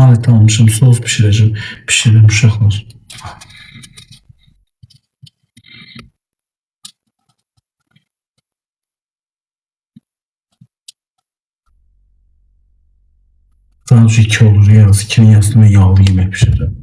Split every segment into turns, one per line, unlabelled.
Malet almışım, sos pişireceğim. Pişirin uşaqlar. Sadece 2 olur yaz. 2'nin yarısında yağlı yemek pişireceğim.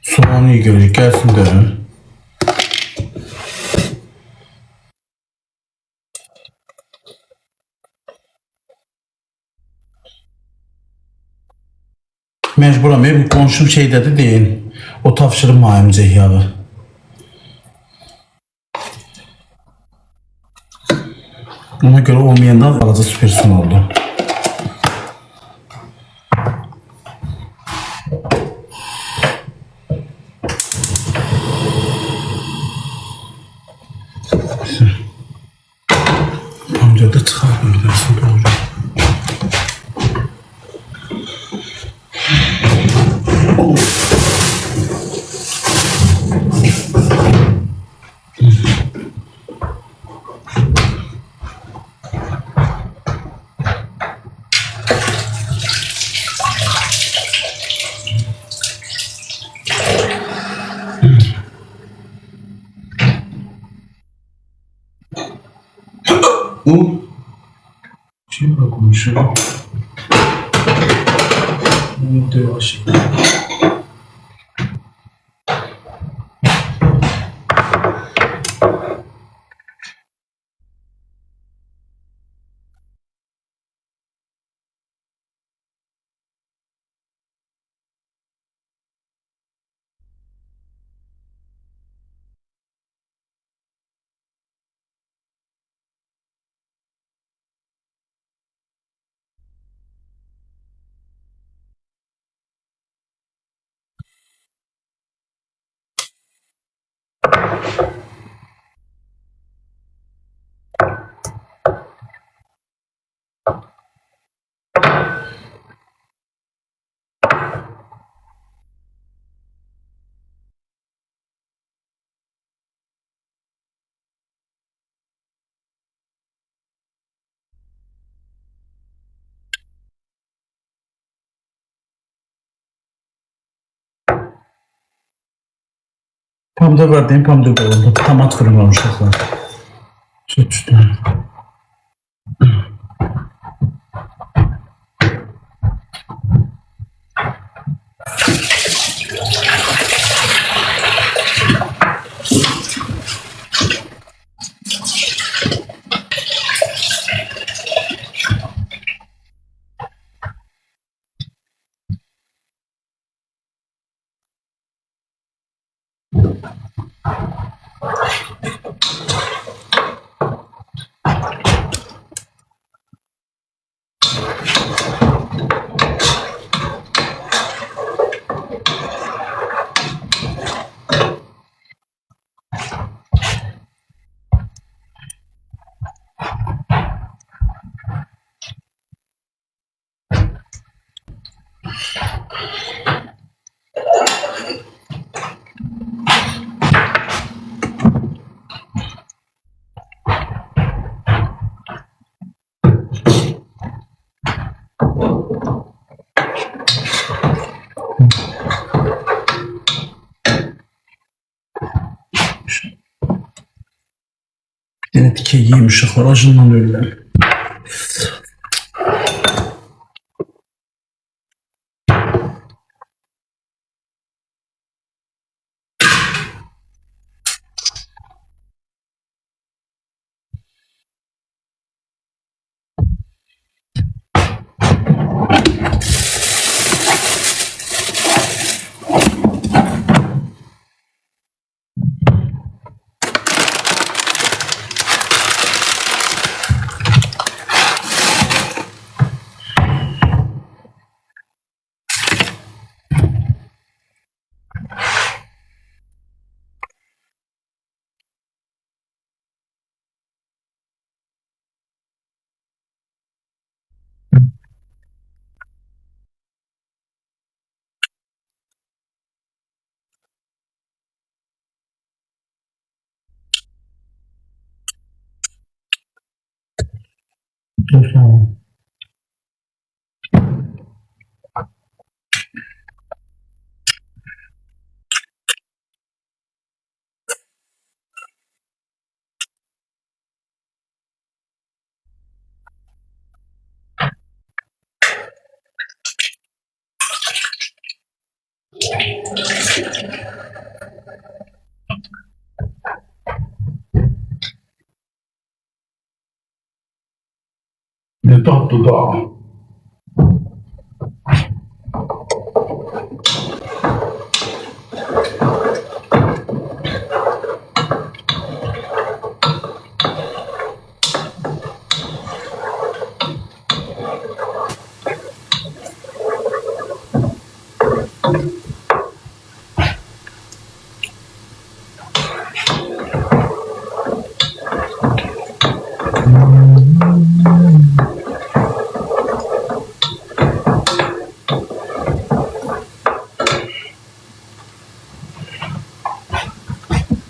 Soğanı iyi görecek. Gelsin de. Mecburam. Benim komşum şey dedi değil. O tavşırın mayemcek yağı. Ona göre olmayandan arada süpersin oldu. Amca da çıkar böylesin doğru. Bu şey bakmış ya. Ne diyor aşağı? Pomidor verdiğim pomidor oldu. Tomat fırınlamış uşaqlar. Süt üstüne. Yine dikey yiyeyim uşaqlar, acından ölürler. Tamam. Ne tatlı da.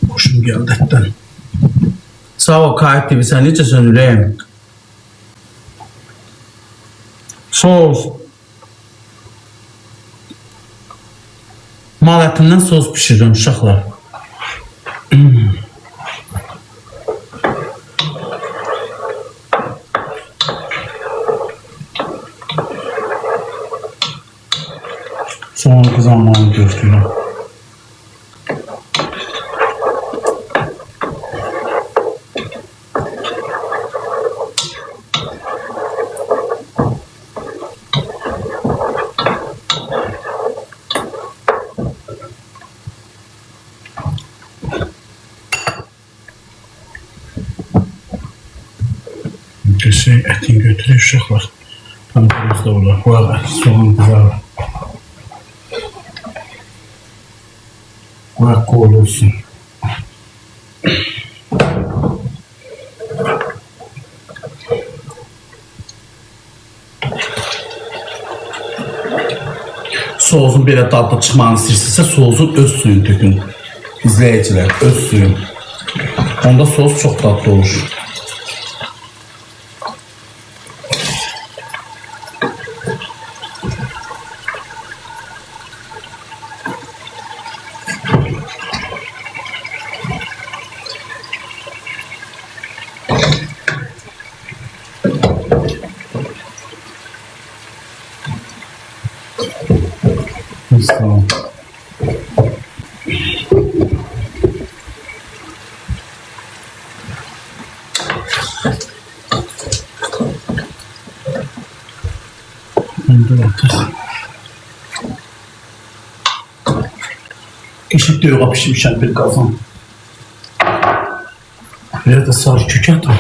Hoşum geldi etten. Sağ ol Kayıt TV, sen necəsən ürəyim? Sos. Mal ətindən sos pişirirəm uşaqlar. Sonra kızarmanı götürürüm. Şey, etin götürüyor uşaqlar. Pamperimiz de olur. Var, soğan kızarır. Var, kol olsun. Soğuzun belə dadlı çıxmanı istəyirsinizsə, soğuzun öz suyunu tökün. İzləyicilər, öz suyun. Onda soğuz çox dadlı olur. Tamam. Eşit yoğa pişmişen bir kazan. Bir de sarı kök atın.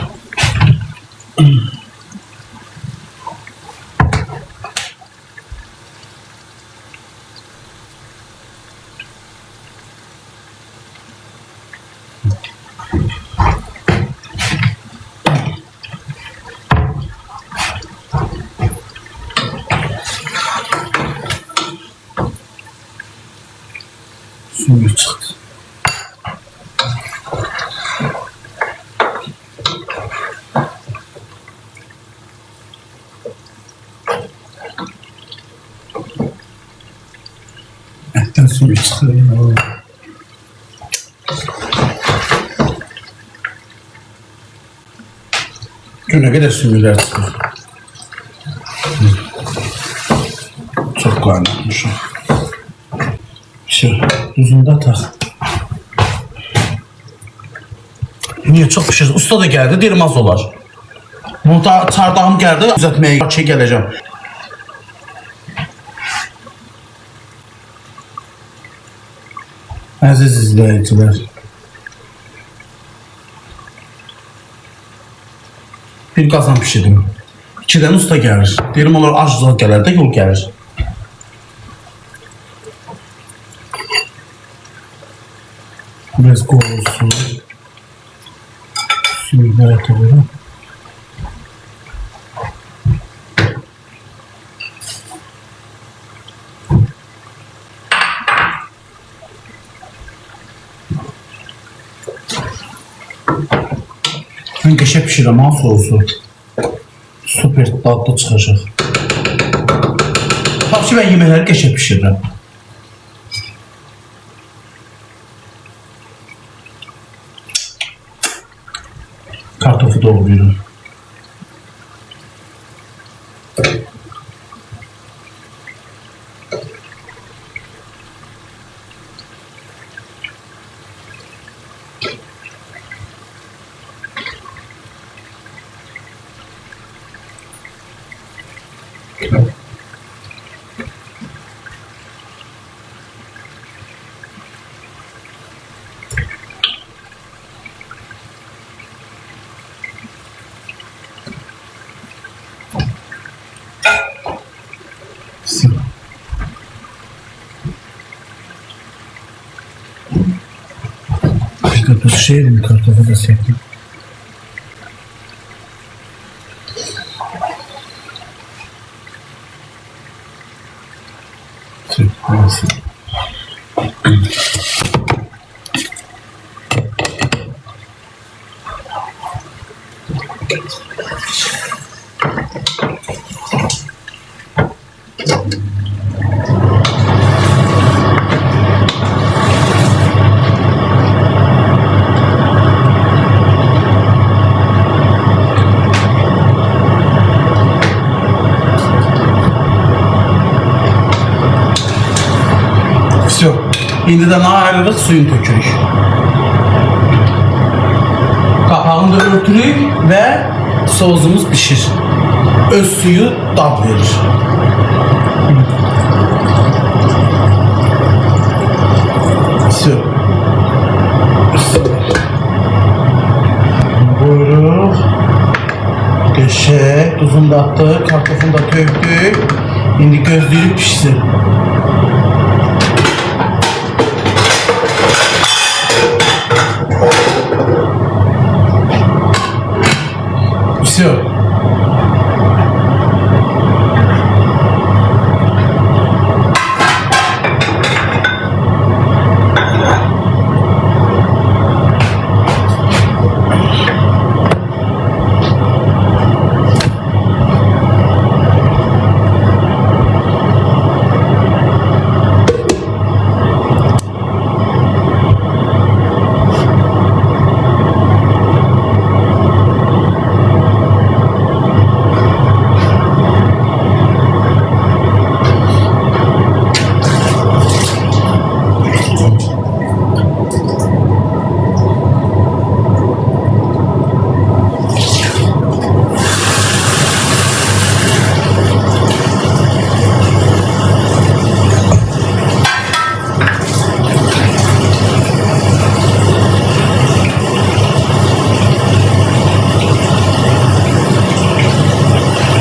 Suyu çıktı. Etten suyu çıktı. Ne kadar sümükler çıkıyor. Çok kaynatmışım. Şey, tuzunu da tak. Niye çok pişir? Usta da geldi, derim az olar. Burada çardağım geldi, düzeltmeye geleceğim. Aziz izleyiciler. Bir qazan pişirdim. 2'dən usta gəlir. Derim onlar acılar gələr də yol gəlir. Biraz qoğulsun. Sümüklər atıyorum. Ben qəşəng pişirəm ha soğusu. Süper dadlı çıxacaq. Tapşı ben yeməkləri qəşəng pişirirəm. Kartofu doğrayıram. Bir şey mi kartofu da sevdim. Nasıl? İndiden ayrılıq suyun tökürük. Kapağını da örtürük ve sosumuz pişir. Öz suyu dad verir. Buyuruk. Qəşəng, tuzunu da attık, kartofunu da töktük. İndi gözləyib pişsin. Все.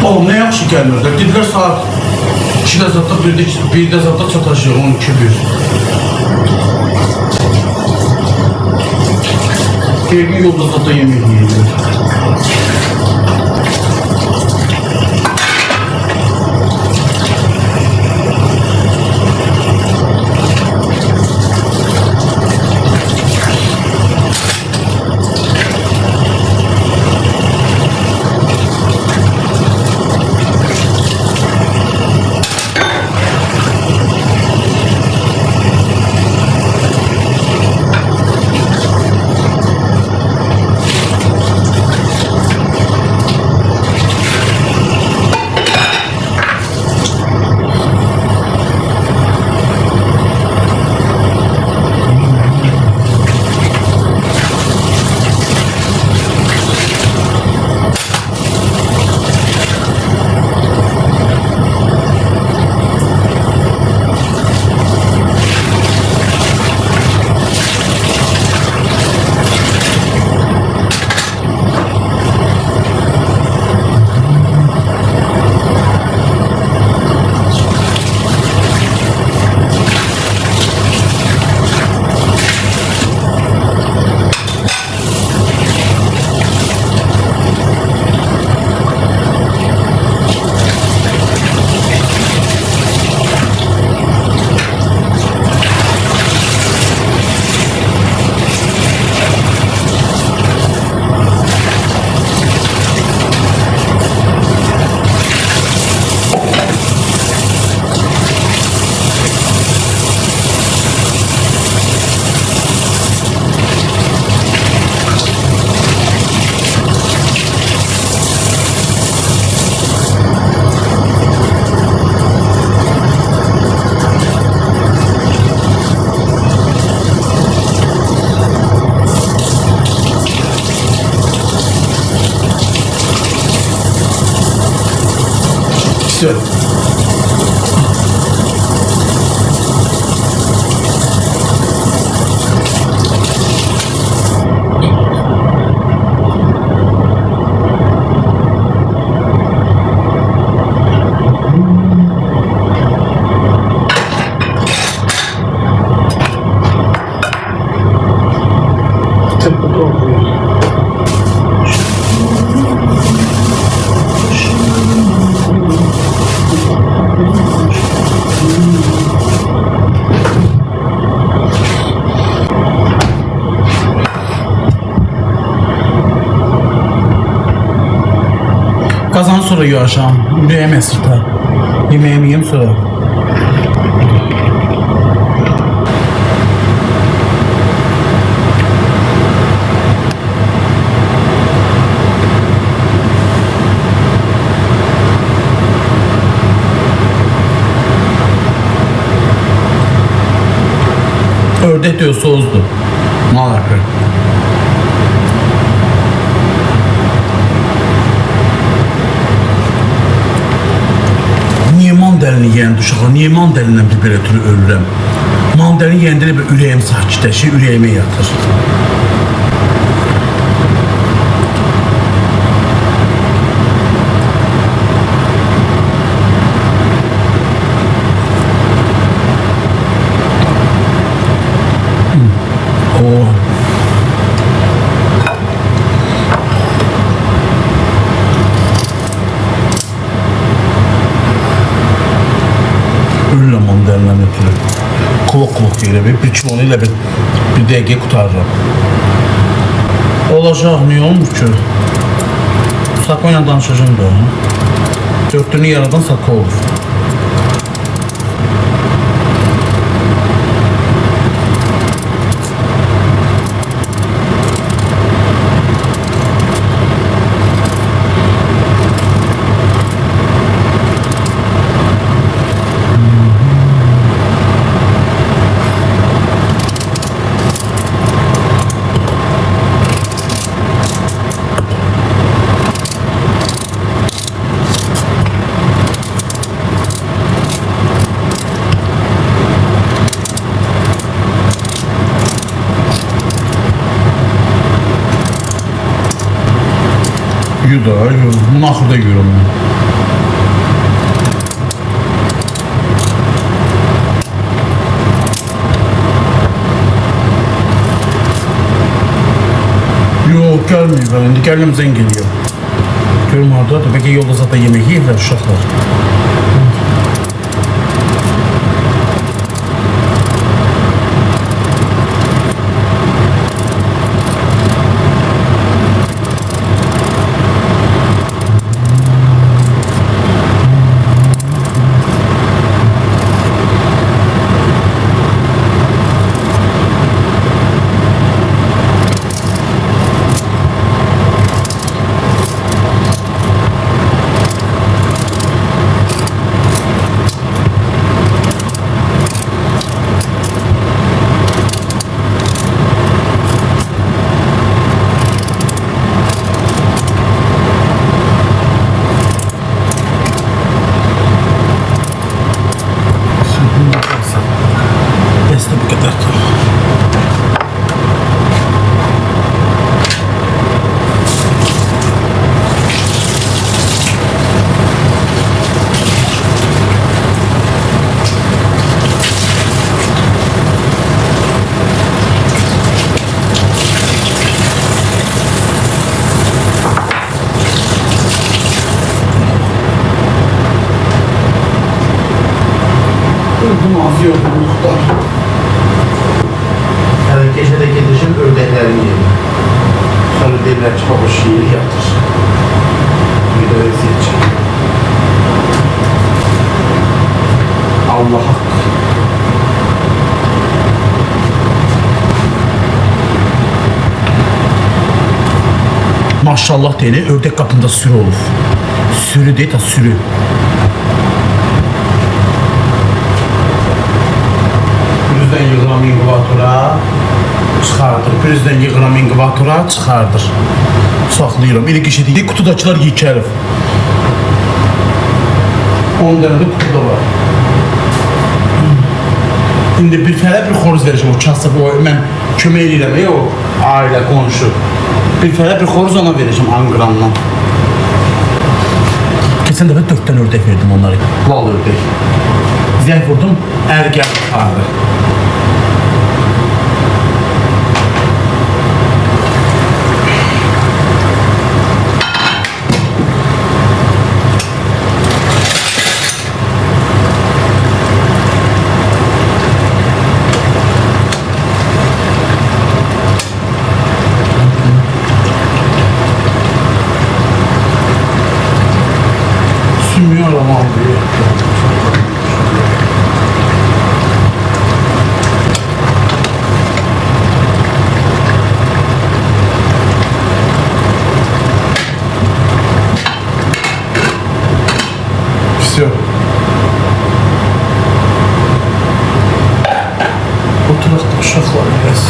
Oğlum ne yaxşı gəlmirlər. Dedilər saat 2-də zata 1-də zata çatacaq 12-1. Bir gün yolda zata yemək yeyirlər. Все. Kazan sonra yuyacağım. Ürəyəm əsirtər. Yeməyimi yiyeyim sonra. Ördek diyor sozdu. Ne alaka? Niye mandalini yeyəndə uşaqlar, niye mandalindən bir belə türlü ölürəm? Mandalini yeyəndə elə bir ürəyim sakitləşir, ürəyimə yatır. Ölürəm mandalindən ötürü. Kuluk deyirəm, bir kilonu ilə bir dəqiqə qutarıram. Olacaq, niyə olmur ki? Sako ilə danışacağım da. Dörtlünü yaradan Sako olur. Yuda, bunu axırda görürəm mən. Yox, gəlməyib, indi gələm zəng eləyəm. Görüm haradadır, bəlkə yolda zaten yemək yeyirlər uşaqlar. Beste bu kadar. Bunu azıyor bu muhtar.
Yani gecede gidişim ördeklerin yerine. Sonra derler ki baba şiir yaptır. Bir de eziyet çek. Allah hakkı.
Maşallah deyil, ördek qapında sürü olur. Sürü deyil, sürü.
Pürüzden yığılan inkubatora çıxardır. Pürüzden yığılan inkubatora çıxardır.
Saxlayıram. Elə qəşəng deyil, qutudakılar yekərif. 10 dənə də kurda var. İndi bir fələ bir xoruz verəcəm o kasıb, mən kömək edirəm, o ailə, qonşu. Bir fələ bir xoruz ona verəcəm Anqırandan. Keçən dəfə 4 dənə ördək verdim onlara. Lal ördək. Zəng vurdum, əl gəldi ağrı. Sümüyorum abi. Все. Oturak da uşaqlar biraz.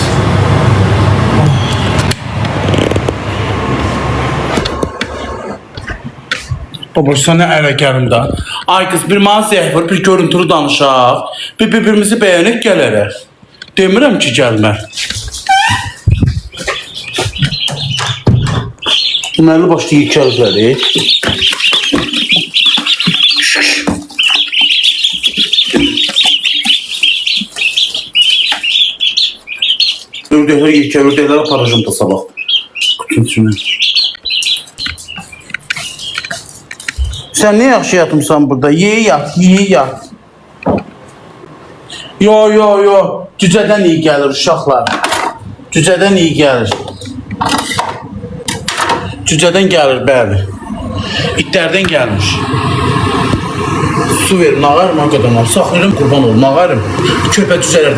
Baba sana ərə gəlim də. Ay qız bir mənə zəh var, bir görüntülü danışaq. Bir-birimizi bəyənək gələrək. Demirəm ki gəlmə. Deməli başda yekəlikləri. Ördəklər yekəl, ördəklər aparacım da sabah. Kutunun içine. Sen ne yaxşı yatımsan burada? Ye yat, ye yat. Yo. Cücədən iyi gəlir uşaqlar. Cücədən iyi gəlir. Cücədən gəlir, bəli. İtlərdən gəlmiş. Su verin, ağarım, ağadamam. Saxlayırım, qurban olum, ağarım. Köpə cücələr.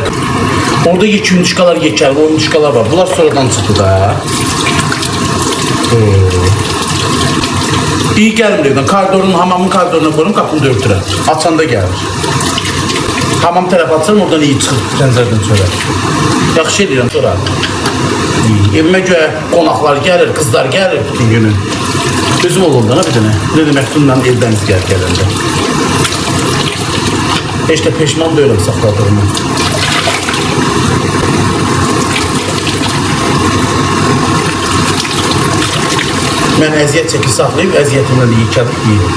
Orada yekümdüşkalar yekəlir, oyunduşkalar var. Bunlar sonradan çıxdı da. İyi gəlim deyirəm. Koridorun, hamamın koridoruna koyurum, qapını da örtürəm. Açanda gəlir. Hamam tərəf açarım, oradan iyi çıxır pəncərədən sonra. Yaxşı edirəm sonra. Evimə göyə qonaqlar gəlir, qızlar gəlir bütün günü. Gözüm olurdu bir dənə. Bir də məktubla evdən gələndə. Heç də peşman deyiləm saxladığımı. Mən əziyyət çəkir saxlayıb, əziyyətimlə də yekəlib yiyim.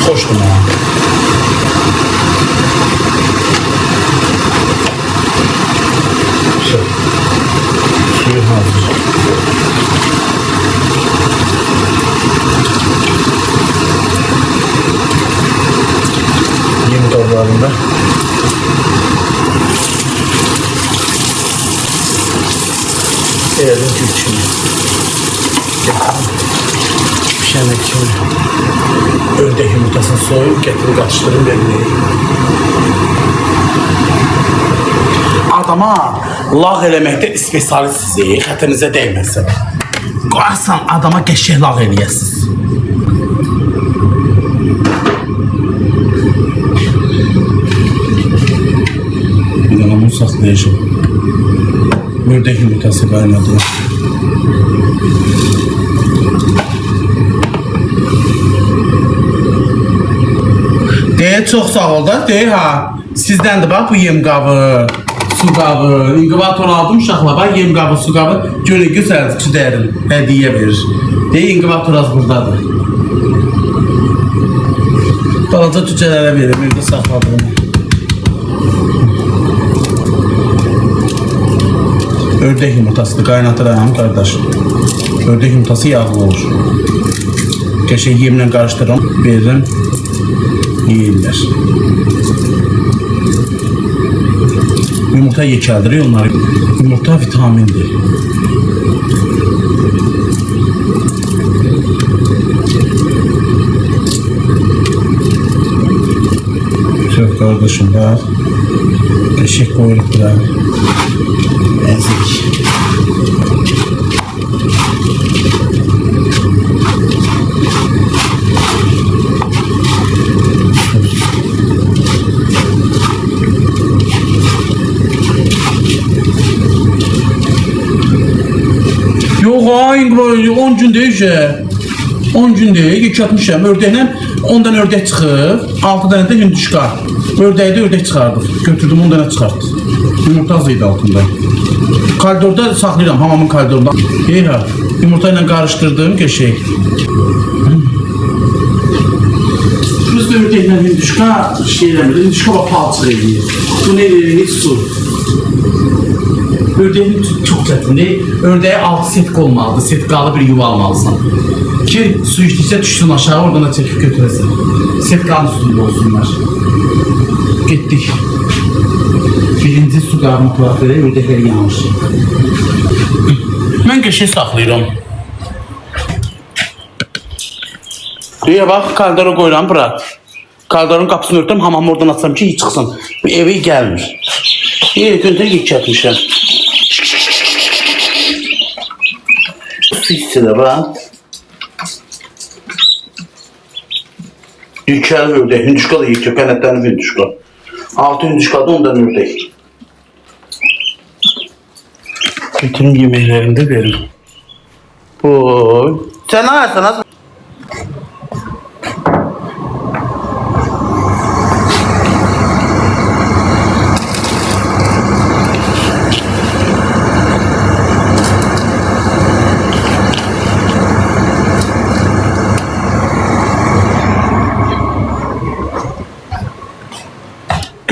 Xoşdur mənə. Suyu hazır. Yem qablarında. Elədim ki, içini. Pişəmək kimi ördək yumurtasını soyub, gətirib qaçışdırıb verməyək. Adama lağ eləməkdə spesialistsiniz, xətrinizə dəyməsin. Qoyarsan adama qəşək lağ eləyəsiniz. Bir dənə bunu saxlayacağım. Ördək yumurtası qaynadı. Deyək, çox sağ ol da, deyək ha. Sizdəndir bax bu yem qabı, su qabı, inkubator aldım uşaqla, bax yem qabı, su qabı, görün gözəl küdərin, hədiyyə verir. Deyək, inkubator az buradadır. Balaca cücələrə verir, evdə saxladığım. Ördək yumurtasıdır, qaynatıram qardaş. Ördək yumurtası yağlı olur. Qəşək yemlə qarışdırıram, veririm. Yiyirlər. Yumurta yekəldirir onları. Yumurta vitamindir. Çok kardeşim var. Eşek koyuluklar. Ezik. Yok aynı böyle 10 gün değil şey. 10 gündür yük atmışam. Ördəklə 10 dənə ördək çıxıb, 6 dənə də hündüşka. Ördəyi də ördək çıxardım. Götürdüm 10 dənə çıxartdım. Yumurta az idi altında. Koridorda saxlayıram, hamamın koridorunda. Ha, yumurta ilə qarışdırdım ki şey. Biz de ördəklə hündüşka şey eləmir. Hündüşka bak palçıq edir. Bu ne verir? Su. Ördeğin çok çətindir. Ördeğe 6 setk olmalıdır. Setkalı bir yuva almalısan. Ki su içtikçe düşsün aşağı, oradan da çekip götüresin. Setkanın üstünde olsunlar. Gittik. Birinci su qarma kulakları ördəkləri yanmış. Mən qəşəng saxlayıram. Deyə bax, koridora qoyuram bura. Koridorun qapısını örtüm, hamamı oradan açsam ki, çıxsın. Evi gəlmir. Göndər geçəcəkmişəm. Su içsələ bax. Yükəli ördək, hündüşka da yekə, qənətlərini hündüşka. 6 hündüşka da ondan ördək. Bütün yeməklərini də verin. Boy. Sən nə ayırsan az?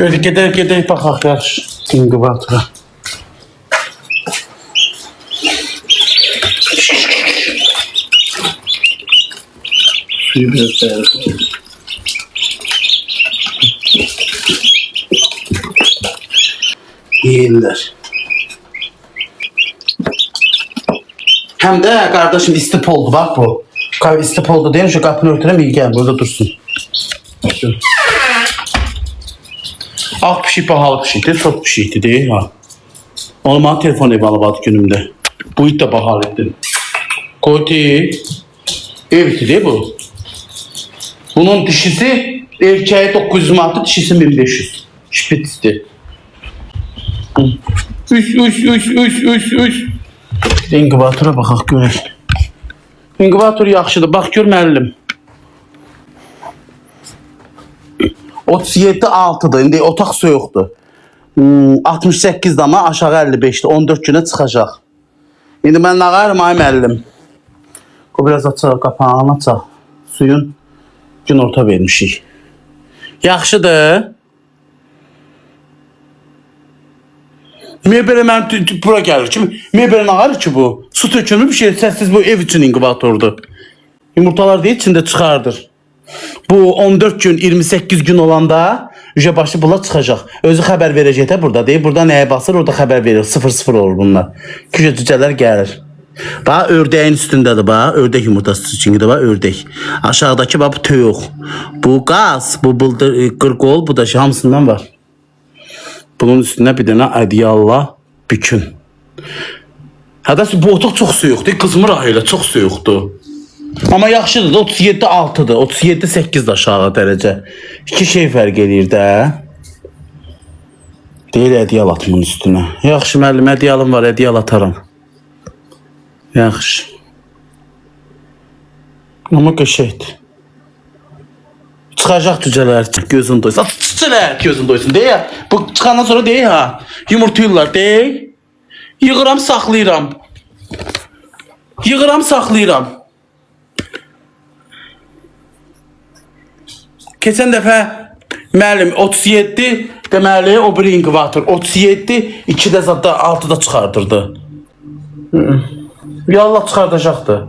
Gedək baxaq yaxşı. İnkubatora. Suyu biraz dəyərdir. Yeyirlər. Həm də qardaşım istip oldu bax bu. İstip oldu deyim şu qapını örtürəm iyi gəl burada dursun. Ağ pişik bahalı pişikdir, çok pişikdir değil ha. Onu bana telefon evi alıp adı günümde. Bu it de bahalı etdim. Koyti. Ev iti değil bu. Bunun dişisi erkeğe 900 manatı, dişisi 1500. Şpitsti. Üç. İnkubatora baxaq görək. İnkubator yaxşıdır. Bax gör müəllim. 37-6'dır. İndi otaq soyuqdur. 68'də ama aşağı 55'dir. 14 günə çıxacaq. İndi mən nağarım ay müəllim. O biraz açaq, qapağını açaq. Suyun gün orta vermişik. Yaxşıdır. Niyə belə mənim bura gəlir ki? Niyə belə nağarır ki bu? Su tökülmü bir şey, səssiz bu ev üçün inkubatordur. Yumurtalar deyil, içində çıxardır. Bu 14 gün, 28 gün olanda ücə başı bula çıxacaq. Özü xəbər verəcək də burada deyil. Burada nəyə basır, orada xəbər verir. 0-0 olur bunlar. Cücələr gəlir. Bax, ördəyin üstündədir, bax. Ördək yumurtası çünki də bax, ördək. Aşağıdakı bax, bu toyuq. Bu qaz, bu bıldır, qırqol, bu da şey, hamısından var. Bunun üstünə bir dənə ədyalla bükün. Hədəsi bu otaq çox soyuqdur. Qızmır ailə, çox soyuqdur. Amma yaxşıdır da 37-6'dır. 37-8 aşağı dərəcə. İki şey fərq eləyir də. Deyil ədyal atımın üstünə. Yaxşı müəllim, ədyalım var, ədyal ataram. Yaxşı. Amma qəşəkdir. Çıxacaq cücələr, gözün doysun. Cücələr gözün doysun, deyə. Bu çıxandan sonra deyə ha. Yumurtayırlar, deyə. Yığıram, saxlayıram. Yığıram, saxlayıram. Keçən dəfə müəllim 37 deməli o bir inkubator 37 2-də zadda 6-da çıxardırdı. Yallah çıxardacaqdı.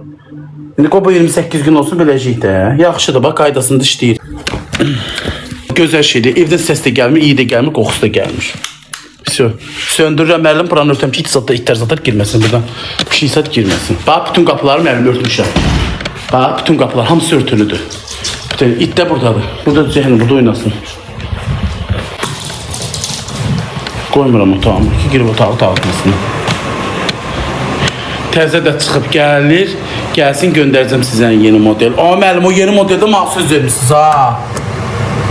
İndi qobu 28 gün olsun biləcək də. Yaxşıdır, bax qaydasında işləyir. Gözəl şeydir. Evdə səs də gəlmir, iyi də gəlmir, qoxusu da gəlmir. Söndürürəm müəllim, buranı örtəm ki, itlər zatar girməsin buradan. Bir şey zat girməsin. Bax bütün qapıları müəllim örtmüşəm. Bax bütün qapılar hamısı örtülüdür. İt de buradadır. Burada zehni burada oynasın. Koymuram otağımı ki girib otağı dağıtmasın. Təzə də çıxıb gəlir. Gəlsin göndərəcəm sizə yeni model. Amma müəllim o yeni modeldə mənə söz vermişsiniz ha.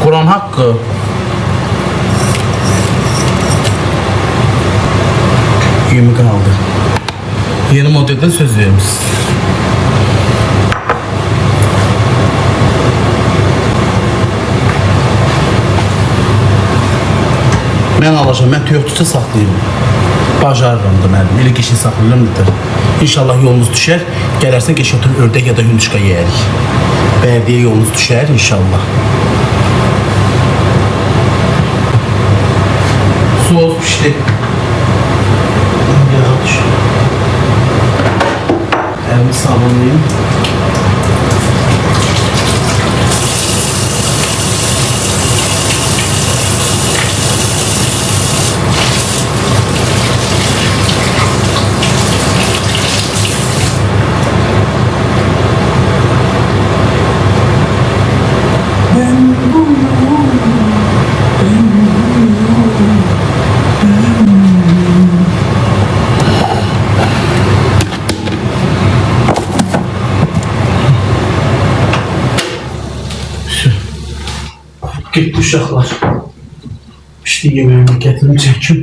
Quran haqqı. Yemi qaldı. Yeni modeldə söz vermişsiniz. Mən alacağım, mən töyöktüsə saxlayıram. Bacarıram da mənim, elə keçin saxlayıram da. İnşallah yolunuz düşər, gələrsən geç otur ördək ya da hündüşka yeyərik. Bərdiyə yolunuz düşər inşallah. Soğuz pişdi. Yağa düşür. Əlimi sabunlayayım. Gitti uşaqlar. İşte yemeğimi gətirim çəkim.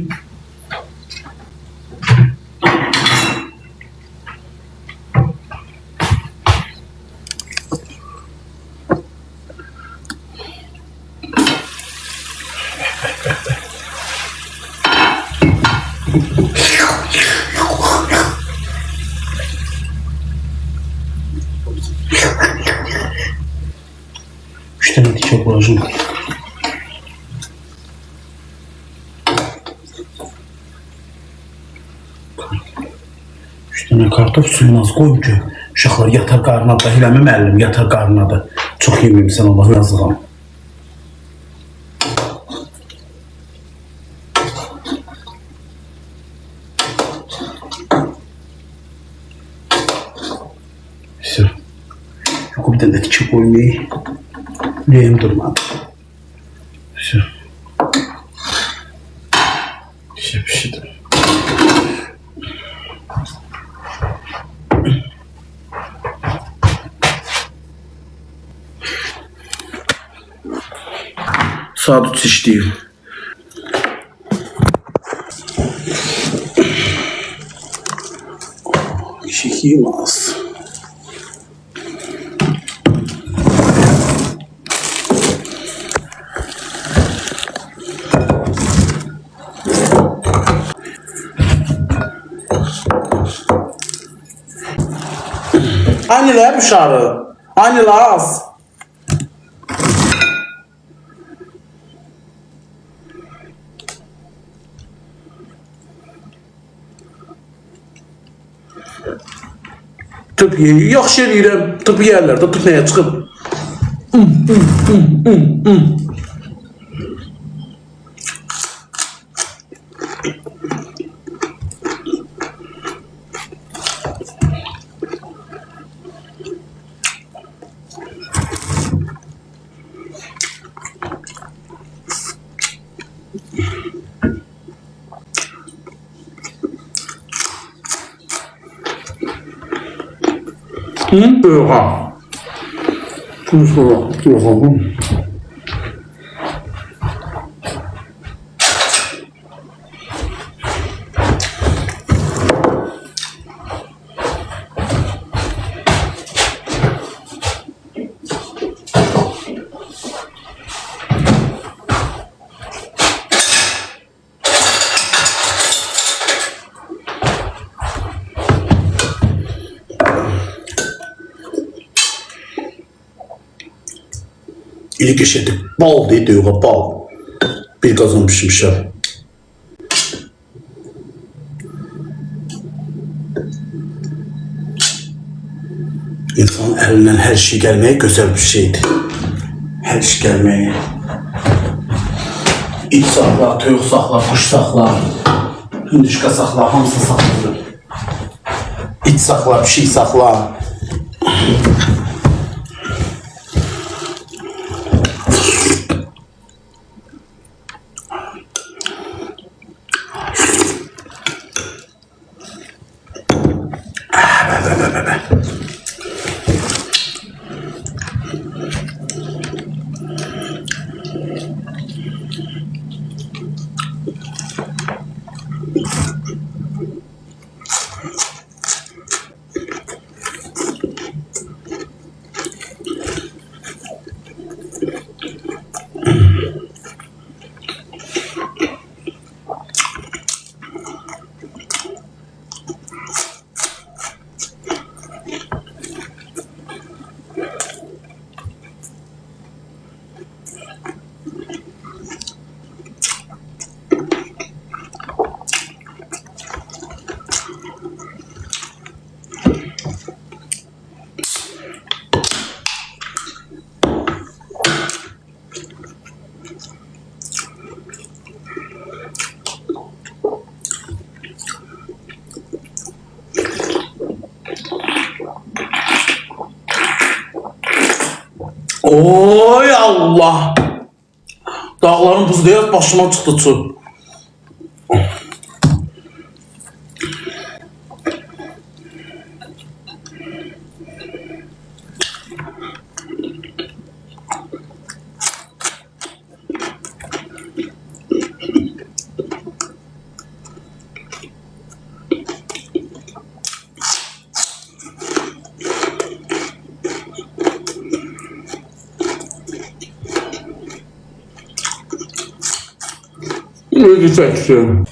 Üç tane dikə qoyacağım. Üç tane kartof suyunu az koyun ki uşaqlar yatar qarnına da. Hiləmə müəllim yatar qarnına da. Çox yeməyim sən Allah yazığam. Yok bir tane de dikə koymayı. Leyim durmadı. Pişirdim. Saat 3 işleyeyim. Çekeyim az. Hani la dışarı? Hani la az? Tüp yiyor, yaxşı eləyirəm. Tüp yerlərdə, tüp nəyə çıxıb? Oha. Oha. İlk eşittik. Bal diye diyor, bal. Bir kazan pişmişler. İnsanın elinden her şey gelmeye güzel bir şeydi. Her şey gelmeye. İç saxla, toyuq saxla, kuş saxla, hündüşka saxla, hamısı saxladır. İç saxla, bir şey saxla. Allah. Dağların buzu deyək başıma çıxdı su. Ne çəksin.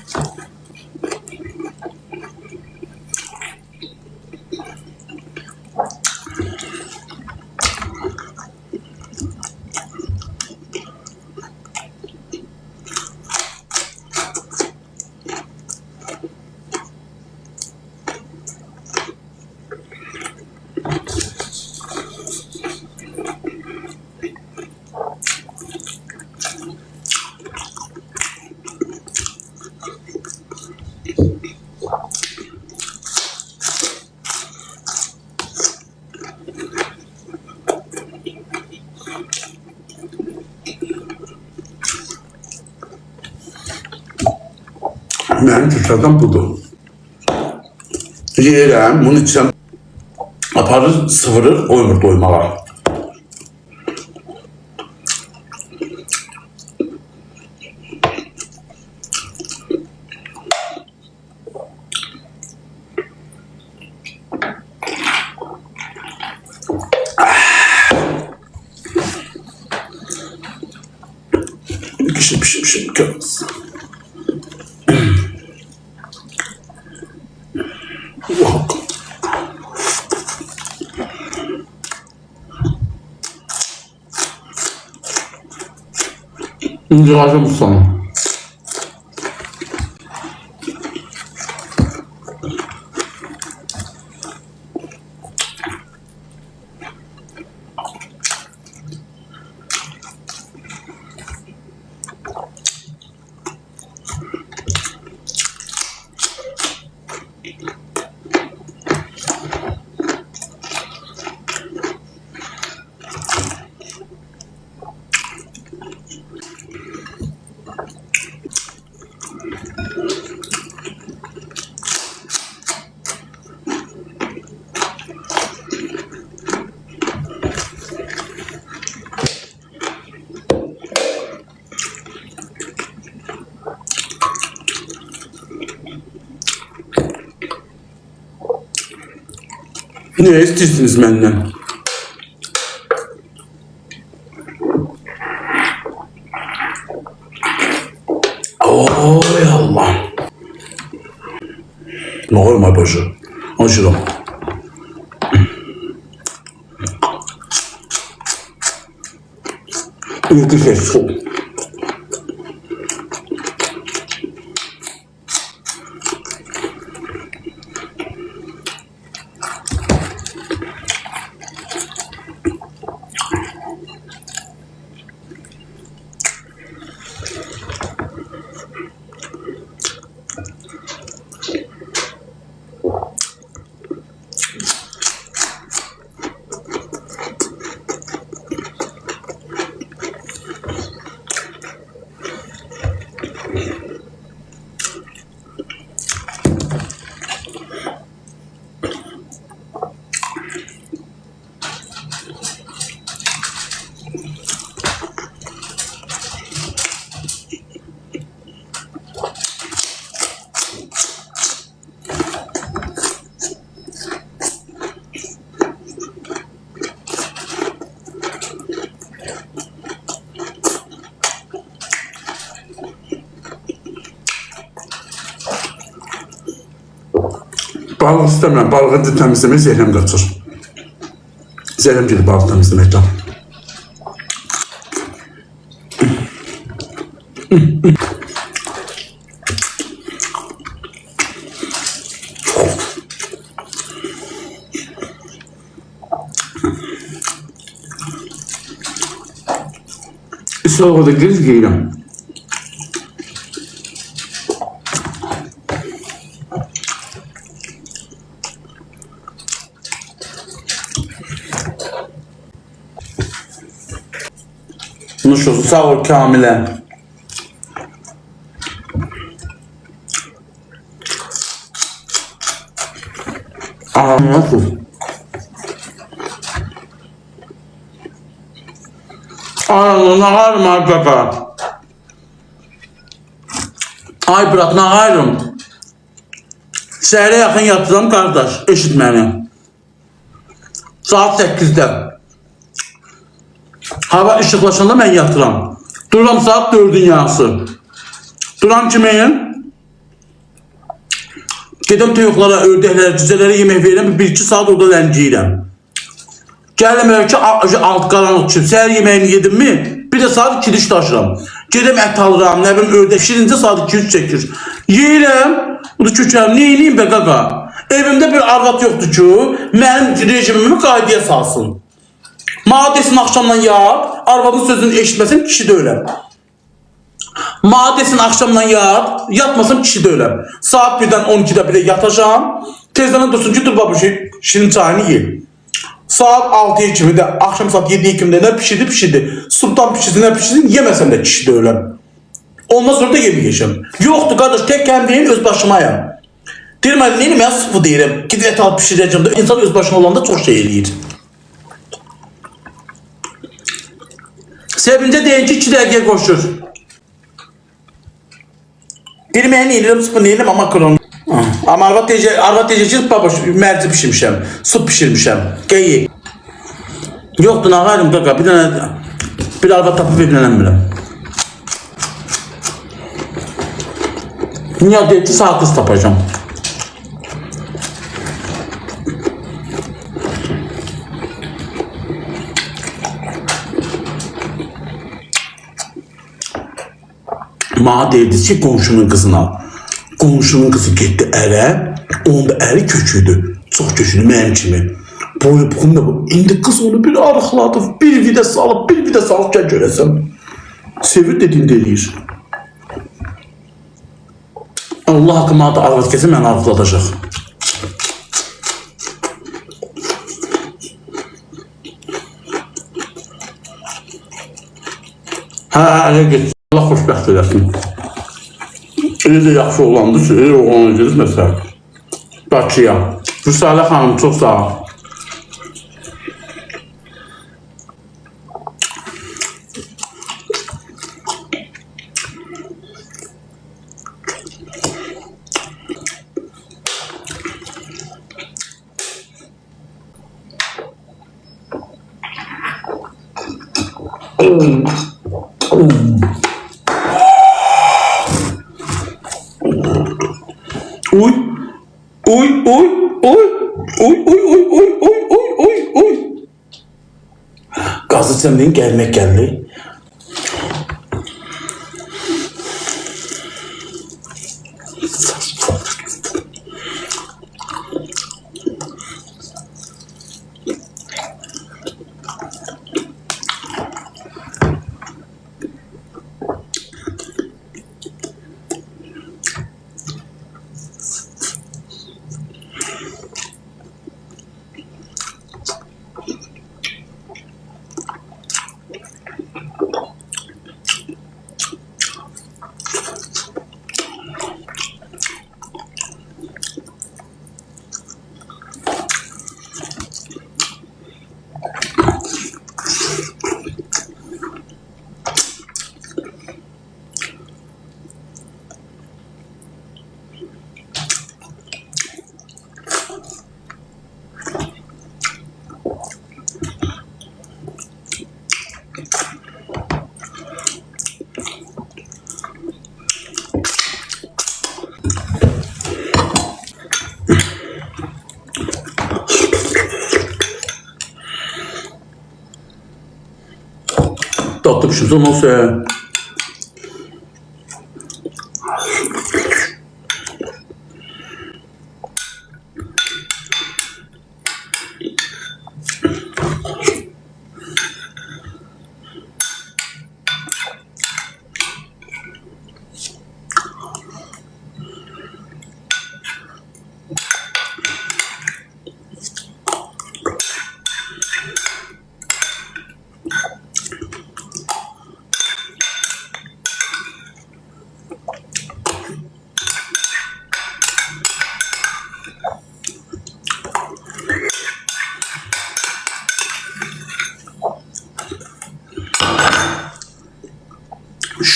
Mənim fikirdən budur. Yeyirəm, bunun içine aparır, sıvırır, koymur doymağa. Pişir, kırmızı. İncilacım sana. Ne istiyorsunuz benden? Oy Allah. Ne olma boşu. Açırım. İki şey su. Balık istemem. Balığı temizlemeyi zehrem kaçır. Zehrem gelir balık temizlemekten. Soğuğu da giriz giyirəm. Nuş olsun. Sağ ol Kamil'e. Nasıl? Nağarım ay baba. Ay bırak nağarım. Şehre yakın yatıram kardeş. Eşit beni. Saat 8'de. Hava ışıklaşanda ben yatıram. Duram saat 4'ün yarısı. Duram kimeyin? Gedəm toyuqlara, ördəklərə, cücələrə yemək verirəm, 1-2 saat orada ləngiyirəm. Gəlirəm ki, alt qaranlıq düşüb, səhər yeməyini yedim mi, bir də saat 2-də daşıram. Gedəm ət alıram, nə bilim, ördək şirincə saat 200 çəkir. Yeyirəm, bunu kökərəm, neyiniyim be qaqa? Evimdə bir arvad yoxdur ki, mənim rejimimi qaydaya salsın. Madesin axşamdan yat, arvadın sözünü eşitməsin, kişi də öləm. Madesin akşamdan yatmasam kişi de öləm. Saat 1'den 12'de bile yatacağım. Tezden dursun ki dur babuş şirin çayını ye. Saat 6'ya kimi de akşam saat 7'ye kimi de ne pişirdi. Sultan pişirdi ne pişirdi yemesem de kişi de öləm. Ondan sonra da yemeyeceğim. Yoktu kardeş tek kendiyim öz başımayım. Deyirəm neyim ya sıfır deyirəm. Gidip et alıp pişireceğim de insan öz başına olanda çok şey eləyir. Sevince deyin ki 2 dəqiqə koşur. Bilmeyen yedim, sıfır yedim ama kron. Ama arvat diyeceğiz baboş, merci pişirmişəm, su pişirmişəm. Geyi. Yoktu nağarım kaka, bir arvat tapıp evlenemiyorum. Dünya deyil ki sağ kız tapacağım. Bana deyirdi ki qonşunun qızına. Qonşunun qızı getdi ərə, onun da əri köküydü. Çox köküydü mənim kimi. Boyu buxum da bu. İndi qız onu bir arıqladı, bir vidə salıb gəl görəsən. Sevir dediğini eləyir. Allah haqqıma da arvad kəsə məni arıqladacaq. Ələ get. Allah xoşbəxt eləsin. Elə də yaxşı olandı ki, elə oğlana gedir məsələn. Bakıya. Rüsalə xanım çox sağ ol. Uy, uy, uy, uy, uy, uy, uy, uy, uy, uy, uy, uy. Gazı senden gelmek geldi. Tatlı bir şey olmasa.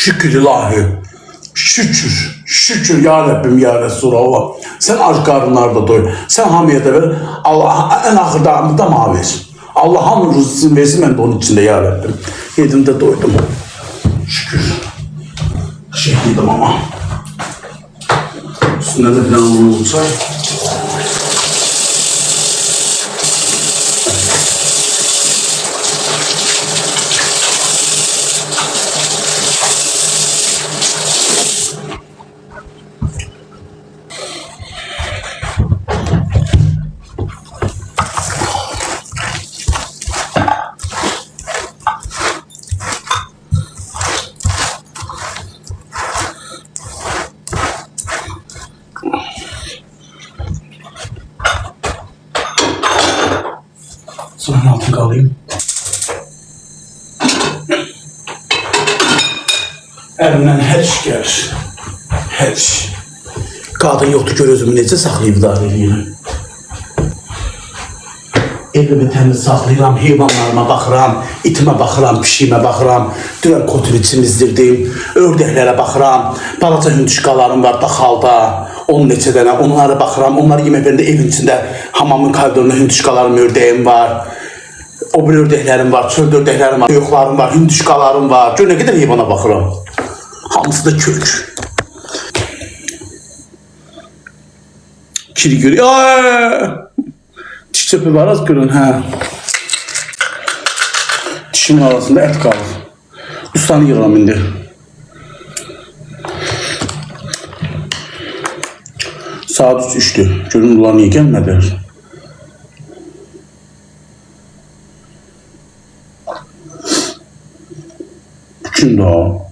Şükür ilahi. Şükür. Şükür ya Rabbim ya Resulallah. Sen aç karınlarda doy. Sen hamiyete ver. Allah en ahırda da mı ver? Allah hamur rızkını versin, ben de onun içinde ya Rabbim. Yedim de doydum. Şükür. Şekliydim ama. Üstünde de planım olsa. Sonra altını alayım. Elimden her iş gelir. Her iş. Qadın yoxdur, gör özümü necə saxlayıb idarə edirəm. Evimi təmiz saxlayıram, heyvanlarıma baxıram, itimə baxıram, pişiyimə baxıram, dünən kotunu çimizdirdim, ördəklərə baxıram, balaca hündüşqalarım var daxalda, onun neçə dənə, onlara baxıram, onları yemək verəndə evin içində hamamın koridorunda hündüşqalarım, ördəyim var, o bir ördəklərim var, çöl ördəklərim var, yoxlarım var, hündüşqalarım var, gör nə qədər heyvana baxıram. Hamısı da kök. Kiri görüyor. Diş çöpü var, az görün, hə. Dişimin arasında ət qalır. Ustanı yığıram indi. Saat 3-3'dür. Görün bunlar niye gelmediler? Kim daha?